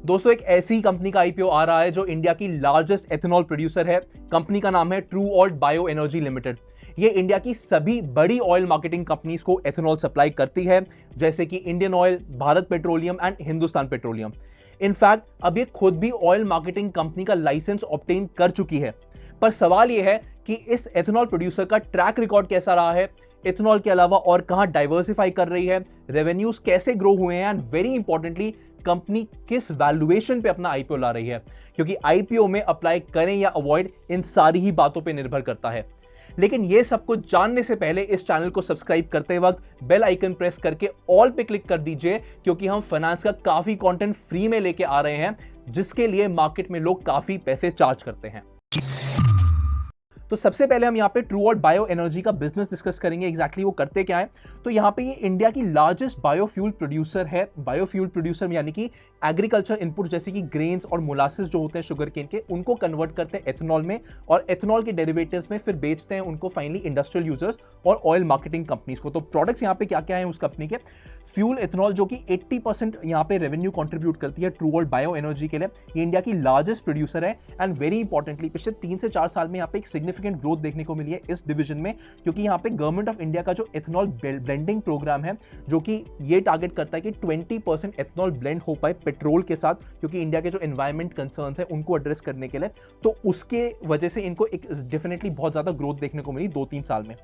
दोस्तों एक ऐसी कंपनी का आईपीओ आ रहा है जो इंडिया की लार्जेस्ट एथेनॉल प्रोड्यूसर है। कंपनी का नाम है ट्रूऑल्ट बायो एनर्जी लिमिटेड। ये इंडिया की सभी बड़ी ऑयल मार्केटिंग कंपनीज को एथेनॉल सप्लाई करती है, जैसे कि Indian oil, Bharat petroleum and Hindustan petroleum. In fact अब ये खुद भी ऑयल मार्केटिंग कंपनी का लाइसेंस ऑब्टेन कर चुकी है। पर सवाल यह है कि इस एथेनॉल प्रोड्यूसर का ट्रैक रिकॉर्ड कैसा रहा है, इथेनॉल के अलावा और कहां डाइवर्सिफाई कर रही है, रेवेन्यूज कैसे ग्रो हुए हैं, एंड वेरी इंपॉर्टेंटली कंपनी किस वैल्यूएशन पे अपना आईपीओ ला रही है। क्योंकि आईपीओ में अप्लाई करें या अवॉइड, इन सारी ही बातों पे निर्भर करता है। लेकिन ये सब कुछ जानने से पहले इस चैनल को सब्सक्राइब करते वक्त बेल आइकन प्रेस करके ऑल पे क्लिक कर दीजिए, क्योंकि हम फाइनेंस का काफी कंटेंट फ्री में लेके आ रहे हैं, जिसके लिए मार्केट में लोग काफी पैसे चार्ज करते हैं। तो सबसे पहले हम यहाँ पे ट्रूऑल्ट बायो एनर्जी का बिजनेस डिस्कस करेंगे, एग्जैक्टली वो करते क्या है। तो यहाँ पे ये इंडिया की लार्जेस्ट बायोफ्यूल प्रोड्यूसर है। बायोफ्यूल प्रोड्यूसर यानी कि एग्रीकल्चर इनपुट जैसे कि ग्रेन्स और मोलासिस जो होते हैं शुगर केन के, उनको कन्वर्ट करते हैं एथेनॉल में और एथेनॉल के डेरिवेटिव्स में फिर बेचते हैं उनको फाइनली इंडस्ट्रियल यूजर्स और ऑयल मार्केटिंग कंपनीज को। तो प्रोडक्ट्स यहाँ पे क्या क्या है उस कंपनी के, फ्यूल एथेनॉल जो कि 80% यहाँ पे रेवेन्यू कंट्रीब्यूट करती है ट्रूऑल्ट बायो एनर्जी के लिए। ये इंडिया की लार्जेस्ट प्रोड्यूसर है एंड वेरी इंपॉर्टेंटली पिछले 3 से 4 साल में यहाँ पे एक सिग्निफिकेंट ग्रोथ देखने को मिली है इस डिवीजन में, क्योंकि यहाँ पे गवर्नमेंट ऑफ इंडिया का जो एथेनॉल ब्लेंडिंग प्रोग्राम है, जो कि ये टारगेट करता है कि 20% एथेनॉल ब्लेंड हो पाए पेट्रोल के साथ, क्योंकि इंडिया के जो एनवायरमेंट कंसर्न्स है उनको एड्रेस करने के लिए। तो उसके वजह से इनको एक डेफिनेटली बहुत ज्यादा ग्रोथ देखने को मिली 2-3 साल में।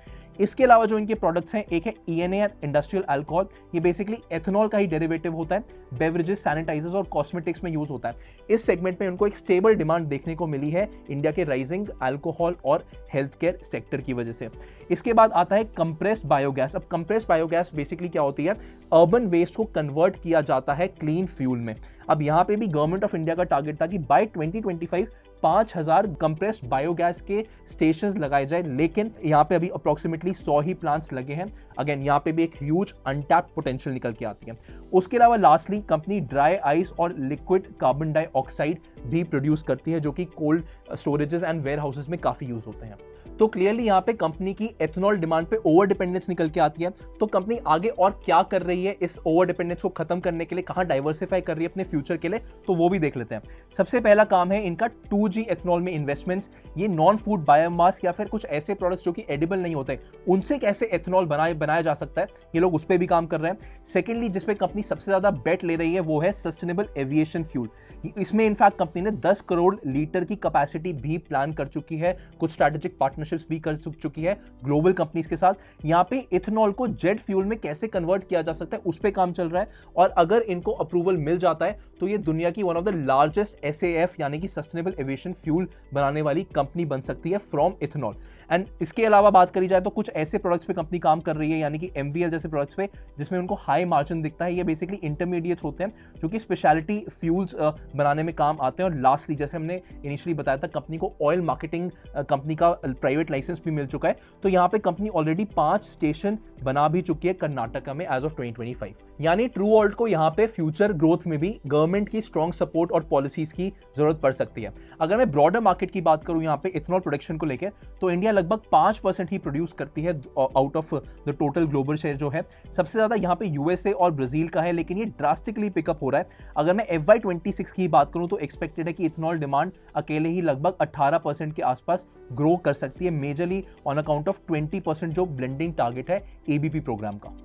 इसके अलावा जो इनके प्रोडक्ट्स हैं, एक है ENA इंडस्ट्रियल अल्कोहल। ये बेसिकली एथेनॉल का ही डेरिवेटिव होता है, बेवरेजेस, सैनिटाइजर्स और कॉस्मेटिक्स में यूज होता है। इस सेगमेंट में उनको एक स्टेबल डिमांड देखने को मिली है इंडिया के राइजिंग अल्कोहल और हेल्थ केयर सेक्टर की वजह से। इसके बाद आता है कंप्रेस्ड बायोगैस। अब कंप्रेस्ड बायोगैस बेसिकली क्या होती है, अर्बन वेस्ट को कन्वर्ट किया जाता है क्लीन फ्यूल में। अब यहां पे भी गवर्नमेंट ऑफ इंडिया का टारगेट था कि बाय 2025 5000 कंप्रेस्ड बायोगैस के स्टेशंस लगाए जाए, लेकिन यहां पे अभी अप्रोक्सीमेटली 100 ही प्लांट्स लगे हैं। अगेन यहां पे भी एक ह्यूज अनटैप्ड पोटेंशियल निकल के आती है। उसके अलावा लास्टली कंपनी ड्राई आइस और लिक्विड कार्बन डाइऑक्साइड भी प्रोड्यूस करती है, जो कि cold storages and warehouses में काफी यूज होते हैं। तो क्लियरली यहाँ पे कंपनी की एथेनॉल डिमांड पे ओवर डिपेंडेंस निकल के आती है। तो कंपनी आगे और क्या कर रही है इस ओवर डिपेंडेंस को खत्म करने के लिए, कहां डाइवर्सिफाई कर रही है अपने फ्यूचर के लिए, तो वो भी देख लेते हैं। सबसे पहला काम है इनका 2G एथेनॉल में इन्वेस्टमेंट्स। ये नॉन फूड बायोमास या फिर कुछ ऐसे प्रोडक्ट्स जो कि एडिबल नहीं होते, उनसे कैसे एथेनॉल बनाया जा सकता है, ये लोग उस पर भी काम कर रहे हैं। सेकेंडली जिसपे कंपनी सबसे ज्यादा बेट ले रही है वो है सस्टेनेबल एविएशन फ्यूल। इसमें इनफैक्ट कंपनी ने 10 करोड़ लीटर की कैपेसिटी भी प्लान कर चुकी है, कुछ स्ट्रैटेजिक पार्टनरशिप्स भी कर चुकी है ग्लोबल कंपनीज के साथ। यहां पे इथेनॉल को जेट फ्यूल में कैसे कन्वर्ट किया जा सकता है उस पे काम चल रहा है, और अगर इनको अप्रूवल मिल जाता है तो ये दुनिया की one of the largest SAF यानी कि सस्टेनेबल एविएशन फ्यूल बनाने वाली कंपनी बन सकती है फ्रॉम इथेनॉल। एंड इसके अलावा बात करी जाए तो कुछ ऐसे प्रोडक्ट्स पे कंपनी काम कर रही है, यानी कि MVL जैसे प्रोडक्ट्स पे, जिसमें उनको हाई मार्जिन दिखता है। ये बेसिकली इंटरमीडिएट्स होते हैं जो कि स्पेशलिटी फ्यूल्स बनाने में काम आते हैं। और लास्टली जैसे हमने इनिशियली बताया था, कंपनी को ऑयल मार्केटिंग कंपनी का प्राइवेट लाइसेंस भी मिल चुका है। तो यहाँ पे कंपनी ऑलरेडी 5 स्टेशन बना भी चुकी है कर्नाटका में एज ऑफ 2025। यानी ट्रूऑल्ट को यहाँ पे फ्यूचर ग्रोथ में भी गवर्नमेंट की स्ट्रॉन्ग सपोर्ट और पॉलिसीज की जरूरत पड़ सकती है। अगर मैं ब्रॉडर मार्केट की बात करूं यहाँ पे इथेनॉल प्रोडक्शन को लेकर, तो इंडिया लगभग 5% ही प्रोड्यूस करती है out of the total global share जो है। सबसे ज्यादा यहाँ पे USA और ब्राजील का है, लेकिन ये ड्रास्टिकली पिकअप हो रहा है। अगर मैं FY26 की बात करूं तो एक्सपेक्टेड है कि इथेनॉल डिमांड अकेले ही लगभग 18% के आसपास ग्रो कर सकती है, मेजरली ऑन अकाउंट ऑफ 20% जो ब्लेंडिंग टारगेट है ABP प्रोग्राम का।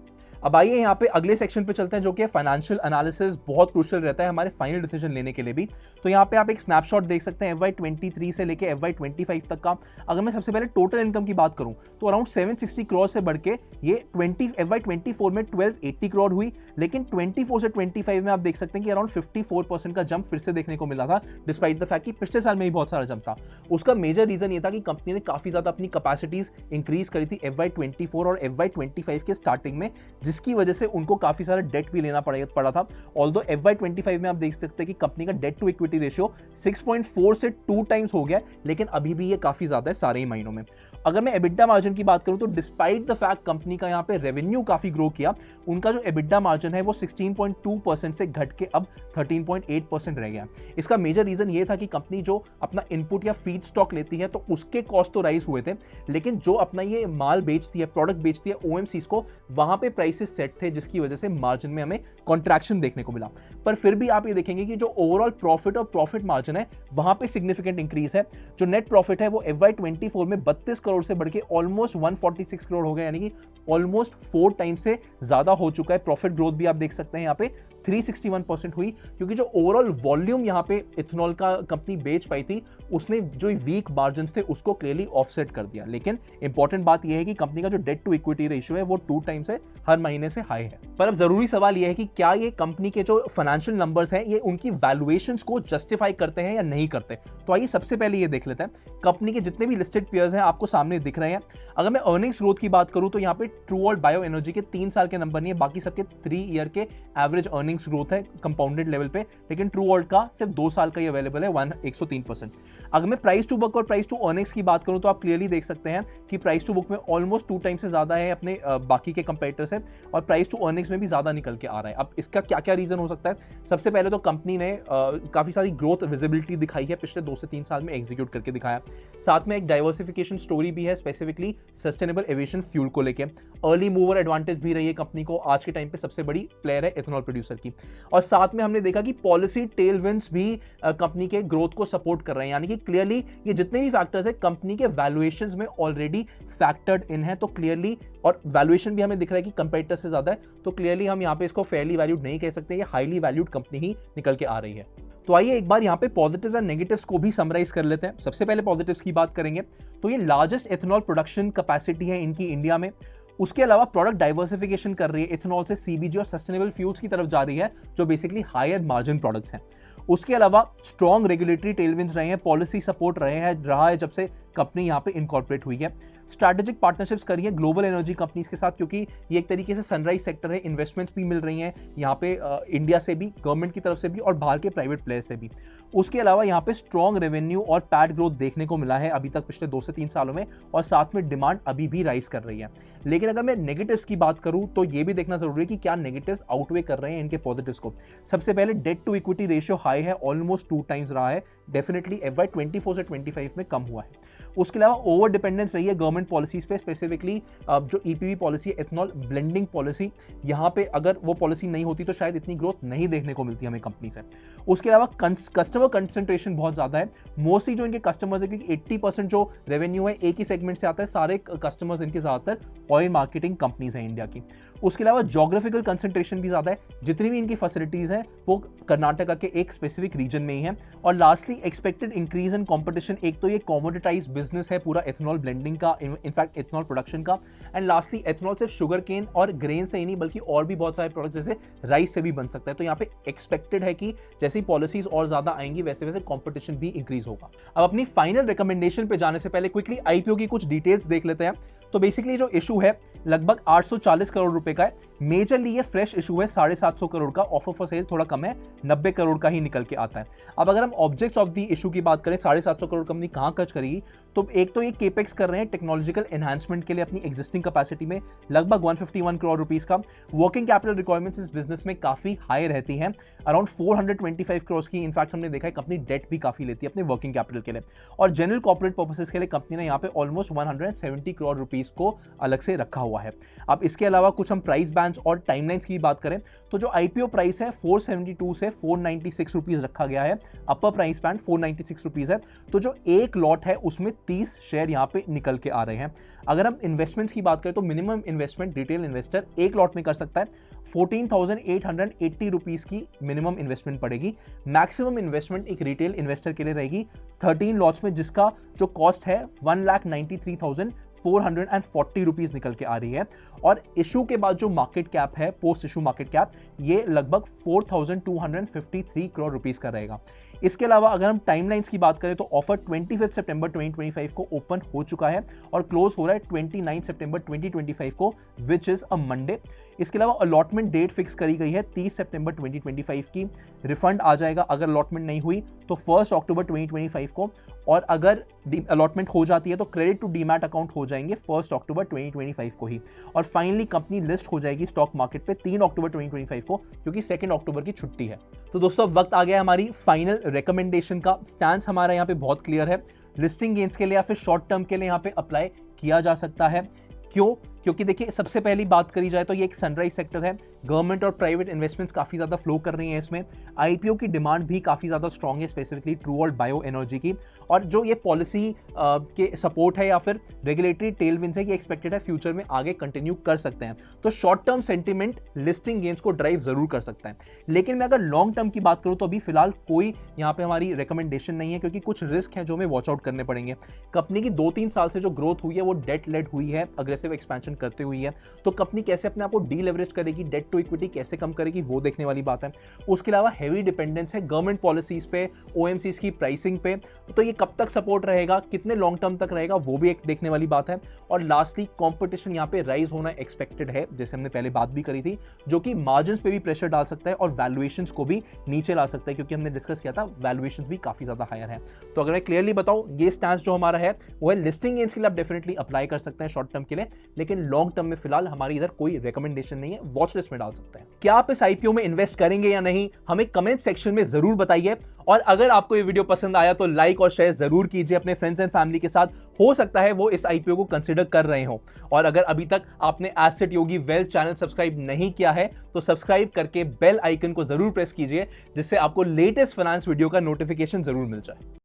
अब आइए यहाँ पे अगले सेक्शन पे चलते हैं, जो कि फाइनेंशियल एनालिसिस बहुत क्रूशियल रहता है हमारे फाइनल डिसीजन लेने के लिए भी। तो यहाँ पे आप एक स्नैपशॉट देख सकते हैं FY23 से लेके FY25 तक का। अगर मैं सबसे पहले टोटल इनकम की बात करूं तो अराउंड 760 करोड़ से बढ़ के ये FY24 में 1280 करोड़ हुई, लेकिन 24 से 25 में आप देख सकते हैं कि अराउंड 54% का जंप फिर से देखने को मिला था, डिस्पाइट द फैक्ट कि पिछले साल में ही बहुत सारा जंप था। उसका मेजर रीजन ये था कि कंपनी ने काफी ज्यादा अपनी कैपेसिटीज इंक्रीज करी थी FY24 और FY25 के स्टार्टिंग में, जिसकी वजह से उनको काफी सारा डेट भी लेना पड़ा था। ऑल्दो FY25 में आप देख सकते हैं कि कंपनी का डेट टू इक्विटी रेशियो 6.4 से 2 टाइम्स हो गया, लेकिन अभी भी ये काफी ज्यादा है सारे ही महीनों में। अगर मैं एबिडा मार्जिन की बात करूं तो डिस्पाइट द फैक्ट कंपनी का यहाँ पे रेवेन्यू काफी ग्रो किया, उनका जो एबिडा मार्जिन है वो 16.2% से घट के अब 13.8% रह गया। इसका मेजर रीजन ये था कि कंपनी जो अपना इनपुट या फीड स्टॉक लेती है तो उसके कॉस्ट तो राइज हुए थे, लेकिन जो अपना ये माल बेचती है, प्रोडक्ट बेचती है ओएमसीज को, वहां पे प्राइसेस सेट थे, जिसकी वजह से मार्जिन में हमें कॉन्ट्रैक्शन देखने को मिला। पर फिर भी आप ये देखेंगे कि जो ओवरऑल प्रॉफिट और प्रॉफिट मार्जिन है वहां पे सिग्निफिकेंट इंक्रीज है। जो नेट प्रॉफिट है वो FY24 में 32 करोड़ से बढ़ के ऑलमोस्ट 146 करोड़ हो गया, यानी कि ऑलमोस्ट 4 टाइम्स से ज्यादा हो चुका है। प्रॉफिट ग्रोथ भी आप देख सकते हैं यहाँ पे 361% हुई, क्योंकि जो ओवरऑल वॉल्यूम यहाँ पे इथेनॉल का कंपनी बेच पाई थी उसने जो वीक मार्जिन थे उसको क्लियरली ऑफसेट कर दिया। लेकिन इंपॉर्टेंट बात यह है कि कंपनी का जो डेट टू इक्विटी रेशियो है वो 2 टाइम्स से हर महीने से हाई है। पर अब जरूरी सवाल यह है कि क्या ये कंपनी के जो फाइनेंशियल नंबर्स हैं ये उनकी वैल्यूएशंस को जस्टिफाई करते हैं या नहीं करते। तो आइए सबसे पहले ये देख लेते हैं। कंपनी के जितने भी लिस्टेड पेयर्स हैं आपको सामने दिख रहे हैं। अगर मैं अर्निंग्स ग्रोथ की बात करूं तो यहाँ पे ट्रू वर्ल्ड बायो एनर्जी के 3 साल के नंबर नहीं है, बाकी सबके 3 ईयर के एवरेज अर्निंग्स ग्रोथ है कंपाउंडेड लेवल पे, लेकिन ट्रू वर्ल्ड का सिर्फ 2 साल का ही अवेलेबल है 103%। अगर मैं प्राइस टू बुक और प्राइस टू अर्निंग्स की बात करूं तो आप क्लियरली देख सकते हैं कि प्राइस टू बुक में ऑलमोस्ट 2 टाइम्स से ज्यादा है अपने बाकी के कंपेटिटर से, और प्राइस टू अर्निंग्स में भी ज्यादा निकल के आ रहा है। अब इसका क्या क्या रीजन हो सकता है? सबसे पहले तो कंपनी ने काफी सारी ग्रोथ विजिबिलिटी दिखाई है, पिछले 2 से 3 साल में एग्जीक्यूट करके दिखाया। साथ में एक डाइवर्सिफिकेशन स्टोरी भी है, स्पेसिफिकली सस्टेनेबल एविएशन फ्यूल को लेके। अर्ली मूवर एडवांटेज भी रही है कंपनी को, आज के टाइम पे सबसे बड़ी प्लेयर है इथेनॉल प्रोड्यूसर की। और साथ में हमने देखा कि पॉलिसी टेलविंड्स भी कंपनी के ग्रोथ को सपोर्ट कर रहे हैं, यानी कि क्लियरली ये जितने भी फैक्टर्स है कंपनी के वैल्यूएशंस में ऑलरेडी फैक्टर्ड इन है। तो क्लियरली, और वैल्यूएशन भी हमें दिख रहा है कि कंपेटिटर से ज्यादा है, तो क्लियरली हम यहाँ पे इसको फेयरली वैल्यूड नहीं कह सकते, ये हाईली वैल्यूड कंपनी ही निकल के आ रही है। तो आइए एक बार यहाँ पे पॉजिटिव्स और नेगेटिव्स को भी समराइज कर लेते हैं। सबसे पहले पॉजिटिव्स की बात करेंगे तो ये लार्जेस्ट एथेनॉल प्रोडक्शन कैपेसिटी है इनकी इंडिया में। उसके अलावा प्रोडक्ट डाइवर्सिफिकेशन कर रही है, इथेनॉल से सीबीजी और सस्टेनेबल फ्यूल्स की तरफ जा रही है, जो बेसिकली हायर मार्जिन प्रोडक्ट्स हैं। उसके अलावा स्ट्रॉन्ग रेगुलेटरी टेलविंड्स रहे हैं, पॉलिसी सपोर्ट रहा है जब से कंपनी यहाँ पे इनकॉर्पोरेट हुई है। स्ट्रैटेजिक पार्टनरशिप्स करी है ग्लोबल एनर्जी कंपनीज के साथ, क्योंकि ये एक तरीके से सनराइज सेक्टर है, इन्वेस्टमेंट्स भी मिल रही हैं यहाँ पे इंडिया से भी, गवर्नमेंट की तरफ से भी और बाहर के प्राइवेट प्लेयर्स से भी। उसके अलावा यहाँ पे स्ट्रॉन्ग रेवेन्यू और पैट ग्रोथ देखने को मिला है अभी तक पिछले 2 से 3 सालों में, और साथ में डिमांड अभी भी राइज कर रही है। लेकिन अगर मैं नेगेटिव्स की बात करूं तो ये भी देखना जरूरी है कि क्या नेगेटिव्स आउटवे कर रहे हैं इनके पॉजिटिव्स को। सबसे पहले debt to equity ratio high है, ऑलमोस्ट 2 टाइम्स रहा है, डेफिनेटली FY24 से 25 में कम हुआ है। उसके अलावा ओवर डिपेंडेंस रही है गवर्नमेंट पॉलिसीज पे, स्पेसिफिकली जो EPB policy, ethanol blending policy, यहाँ पे अगर वो पॉलिसी नहीं होती तो शायद इतनी ग्रोथ नहीं देखने को मिलती हमें कंपनी से। उसके अलावा कस्टमर कंसंट्रेशन बहुत ज्यादा है, मोस्टली जो इनके कस्टमर्स है, क्योंकि 80% जो रेवेन्यू है एक ही सेगमेंट से आता है, सारे कस्टमर्स इनके ज्यादातर ऑयल मार्केटिंग कंपनीज हैं इंडिया की। उसके अलावा जोग्राफिकल कंसंट्रेशन भी ज्यादा है, जितनी भी इनकी फैसिलिटीज हैं वो कर्नाटका के एक स्पेसिफिक रीजन में ही है। और lastly expected increase in competition, एक तो ये कॉमोडिटाइज बिजनेस है पूरा एथेनॉल ब्लेंडिंग का, इनफैक्ट एथेनॉल प्रोडक्शन का, एंड लास्टली एथेनॉल सिर्फ शुगर केन और ग्रेन से ही नहीं बल्कि और भी बहुत सारे प्रोडक्ट्स जैसे राइस से भी बन सकता है। तो यहाँ पे एक्सपेक्टेड है कि जैसी पॉलिसीज और ज्यादा आएंगी वैसे वैसे कॉम्पिटिशन भी इंक्रीज होगा। अब अपनी फाइनल रिकमेंडेशन पे जाने से पहले क्विकली IPO की कुछ डिटेल्स देख लेते हैं। तो बेसिकली जो इशू है लगभग 840 करोड़ रुपए का है, मेजरली ये फ्रेश इशू है, 750 करोड़ का, ऑफर फॉर सेल थोड़ा कम है, 90 करोड़ का ही निकल के आता है। अब अगर हम ऑब्जेक्ट्स ऑफ द इशू की बात करें, 750 करोड़ कंपनी कहां खर्च करेगी, तो एक तो ये केपेक्स कर रहे हैं टेक्नोलॉजिकल एनहांसमेंट के लिए अपनी एग्जिस्टिंग कैपेसिटी में लगभग 151 करोड़ रुपीस का। वर्किंग कैपिटल रिक्वायरमेंट्स इस बिजनेस में काफी हाई रहती हैं, अराउंड 425 करोड़ की। इनफैक्ट हमने देखा है कंपनी डेट भी काफी लेती है अपने वर्किंग कैपिटल के लिए। और जनरल कॉर्पोरेट पर्पसेस के लिए कंपनी ने यहाँ पे ऑलमोस्ट 170 करोड़ रुपीस को अलग से रखा हुआ है। अब इसके अलावा कुछ हम प्राइस बैंड्स और टाइमलाइंस की बात करें तो जो IPO प्राइस है 472 से 496 रुपीस रखा गया है, अपर प्राइस बैंड 496 रुपीस है। तो जो एक लॉट है उसमें 30 शेयर यहाँ पे निकल के आ रहे हैं। अगर हम इन्वेस्टमेंट्स की बात करें तो मिनिमम इन्वेस्टमेंट रिटेल इन्वेस्टर एक लॉट में कर सकता है, 14,880 रुपीस की मिनिमम इन्वेस्टमेंट पड़ेगी। मैक्सिमम इन्वेस्टमेंट एक रिटेल इन्वेस्टर के लिए रहेगी 13 लॉट्स में, जिसका जो कॉस्ट है 1,93,000 ₹440 निकल के आ रही है और इशू के बाद जो मार्केट कैप है, पोस्ट इशू मार्केट कैप, ये लगभग 4,253 करोड़ रुपीस का रहेगा। इसके अलावा अगर हम टाइमलाइंस की बात करें तो ऑफर 25 सितंबर 2025 को ओपन हो चुका है और क्लोज हो रहा है 29 सितंबर 2025 को, विच इज अ मंडे। इसके अलावा अलॉटमेंट डेट फिक्स करी गई है 30 सितंबर 2025 की। रिफंड आ जाएगा अगर अलॉटमेंट नहीं हुई तो 1 अक्टूबर 2025 को, और अगर अलॉटमेंट हो जाती है तो क्रेडिट टू डीमैट अकाउंट हो जाएंगे 1 अक्टूबर 2025 को ही। और फाइनली कंपनी लिस्ट हो जाएगी स्टॉक मार्केट पे 3 अक्टूबर 2025 को, क्योंकि 2 अक्टूबर की छुट्टी है। तो दोस्तों वक्त आ गया हमारी फाइनल रिकमेंडेशन का। स्टैंस हमारा यहाँ पे बहुत क्लियर है, लिस्टिंग गेन्स के लिए या फिर शॉर्ट टर्म के लिए यहाँ पे अप्लाई किया जा सकता है। क्यों? क्योंकि देखिए सबसे पहली बात करी जाए तो ये एक सनराइज सेक्टर है, गवर्नमेंट और प्राइवेट इन्वेस्टमेंट्स काफी ज्यादा फ्लो कर रही हैं इसमें। आईपीओ की डिमांड भी काफी ज्यादा स्ट्रांग है, specifically true alt bio energy की, और जो ये पॉलिसी के सपोर्ट है या फिर रेगुलेटरी टेलविंड्स है, ये एक्सपेक्टेड है फ्यूचर में आगे कंटिन्यू कर सकते हैं। तो short term sentiment listing gains को ड्राइव जरूर कर सकता है। लेकिन मैं अगर लॉन्ग टर्म की बात करूं तो अभी फिलहाल कोई यहाँ पे हमारी रिकमेंडेशन नहीं है, क्योंकि कुछ रिस्क हैं जो हमें वॉच आउट करने पड़ेंगे। कंपनी की 2-3 साल से जो ग्रोथ हुई है वो डेट लेड हुई है, अग्रेसिव एक्सपेंशन करते हुई है। तो कंपनी कैसे अपने आप को डीलेवरेज करेगी, डेट टू इक्विटी कैसे कम करेगी, वो देखने वाली बात है। उसके अलावा हेवी डिपेंडेंस है गवर्नमेंट पॉलिसीज पे, ओएमसीज की प्राइसिंग पे, तो ये कब तक सपोर्ट रहेगा, कितने लॉन्ग टर्म तक रहेगा, वो भी एक देखने वाली बात है। और लास्टली कंपटीशन यहाँ पे राइज होना एक्सपेक्टेड है, जैसे हमने पहले बात भी करी थी, जो कि मार्जिन्स पे भी प्रेशर डाल सकता है और वैल्यूएशंस को भी नीचे ला सकता है, क्योंकि हमने डिस्कस किया था वैल्यूएशंस भी काफी ज्यादा हायर है। तो अगर मैं क्लियरली बताऊं, ये स्टैंस जो हमारा है वो है लिस्टिंग गेन्स के लिए आप डेफिनेटली अप्लाई कर सकते हैं शॉर्ट टर्म के लिए, लेकिन लॉन्ग टर्म में फिलहाल हमारी इधर कोई रिकमेंडेशन नहीं है, वॉच लिस्ट में डाल सकते हैं। क्या आप इस आईपीओ में इन्वेस्ट करेंगे या नहीं, हमें कमेंट सेक्शन में जरूर बताइए। और अगर आपको ये वीडियो पसंद आया तो लाइक और शेयर जरूर कीजिए अपने फ्रेंड्स एंड फैमिली के साथ, हो सकता है वो इस आईपीओ को कंसिडर कर रहे हो। और अगर अभी तक आपने एसेट योगी वेल्थ चैनल सब्सक्राइब नहीं किया है तो सब्सक्राइब करके बेल आइकन को जरूर प्रेस कीजिए, जिससे आपको लेटेस्ट फाइनेंस वीडियो का नोटिफिकेशन जरूर मिल जाए।